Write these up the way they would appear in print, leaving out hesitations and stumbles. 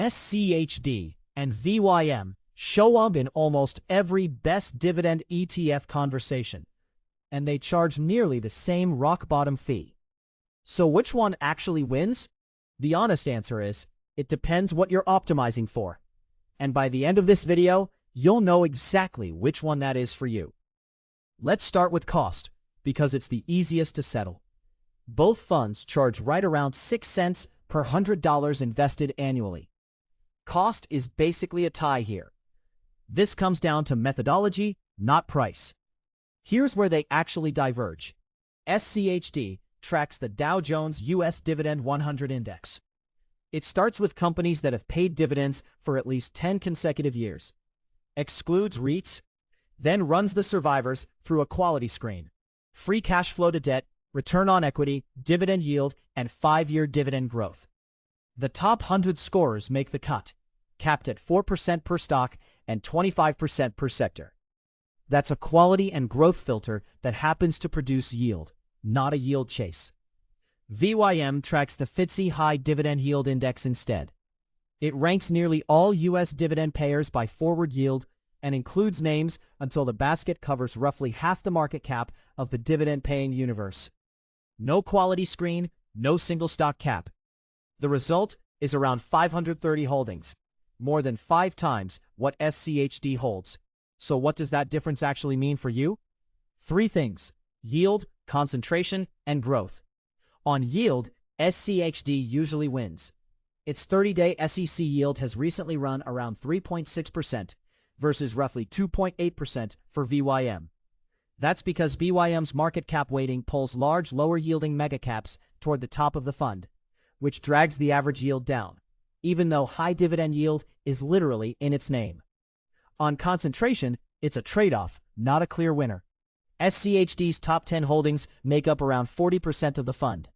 SCHD and VYM show up in almost every best dividend ETF conversation, and they charge nearly the same rock-bottom fee. So which one actually wins? The honest answer is, it depends what you're optimizing for. And by the end of this video, you'll know exactly which one that is for you. Let's start with cost, because it's the easiest to settle. Both funds charge right around 6 cents per $100 invested annually. Cost is basically a tie here. This comes down to methodology, not price. Here's where they actually diverge. SCHD tracks the Dow Jones U.S. Dividend 100 Index. It starts with companies that have paid dividends for at least 10 consecutive years, excludes REITs, then runs the survivors through a quality screen: free cash flow to debt, return on equity, dividend yield, and 5-year dividend growth. The top 100 scorers make the cut, capped at 4% per stock and 25% per sector. That's a quality and growth filter that happens to produce yield, not a yield chase. VYM tracks the FTSE High Dividend Yield Index instead. It ranks nearly all U.S. dividend payers by forward yield and includes names until the basket covers roughly half the market cap of the dividend-paying universe. No quality screen, no single stock cap. The result is around 530 holdings, more than 5 times what SCHD holds. So what does that difference actually mean for you? 3 things: yield, concentration, and growth. On yield, SCHD usually wins. Its 30-day SEC yield has recently run around 3.6% versus roughly 2.8% for VYM. That's because VYM's market cap weighting pulls large, lower-yielding megacaps toward the top of the fund, which drags the average yield down, even though high dividend yield is literally in its name. On concentration, it's a trade-off, not a clear winner. SCHD's top 10 holdings make up around 40% of the fund.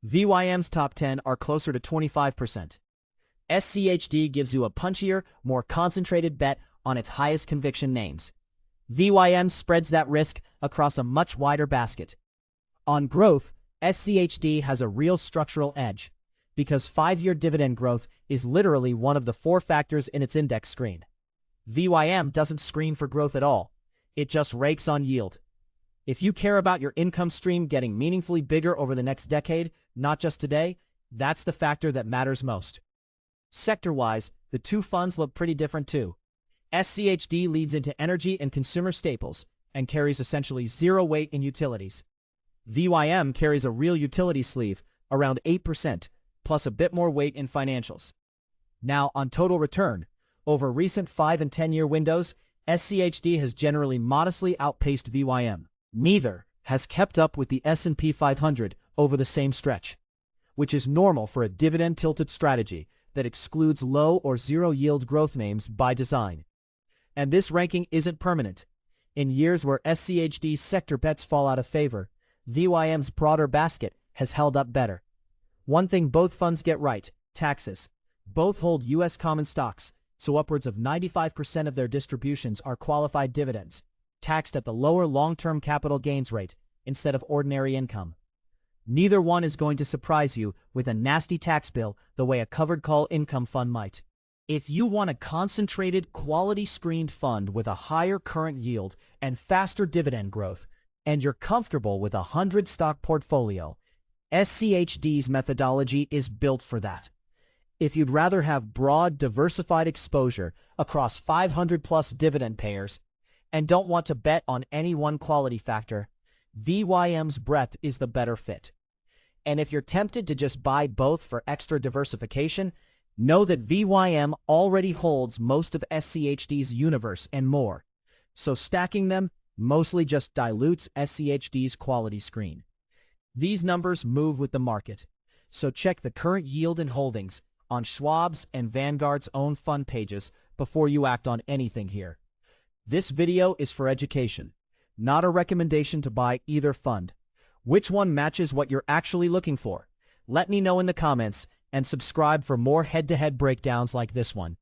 VYM's top 10 are closer to 25%. SCHD gives you a punchier, more concentrated bet on its highest conviction names. VYM spreads that risk across a much wider basket. On growth, SCHD has a real structural edge, because 5-year dividend growth is literally one of the 4 factors in its index screen. VYM doesn't screen for growth at all. It just rakes on yield. If you care about your income stream getting meaningfully bigger over the next decade, not just today, that's the factor that matters most. Sector-wise, the 2 funds look pretty different too. SCHD leads into energy and consumer staples and carries essentially 0 weight in utilities. VYM carries a real utility sleeve, around 8%, plus a bit more weight in financials. Now, on total return, over recent 5 and 10-year windows, SCHD has generally modestly outpaced VYM. Neither has kept up with the S&P 500 over the same stretch, which is normal for a dividend-tilted strategy that excludes low or zero yield growth names by design. And this ranking isn't permanent. In years where SCHD's sector bets fall out of favor, VYM's broader basket has held up better. One thing both funds get right: taxes. Both hold U.S. common stocks, so upwards of 95% of their distributions are qualified dividends, taxed at the lower long-term capital gains rate instead of ordinary income. Neither one is going to surprise you with a nasty tax bill the way a covered call income fund might. If you want a concentrated, quality-screened fund with a higher current yield and faster dividend growth, and you're comfortable with a 100-stock portfolio, SCHD's methodology is built for that. If you'd rather have broad, diversified exposure across 500-plus dividend payers and don't want to bet on any one quality factor, VYM's breadth is the better fit. And if you're tempted to just buy both for extra diversification, know that VYM already holds most of SCHD's universe and more, so stacking them mostly just dilutes SCHD's quality screen. These numbers move with the market, so check the current yield and holdings on Schwab's and Vanguard's own fund pages before you act on anything here. This video is for education, not a recommendation to buy either fund. Which one matches what you're actually looking for? Let me know in the comments, and subscribe for more head-to-head breakdowns like this one.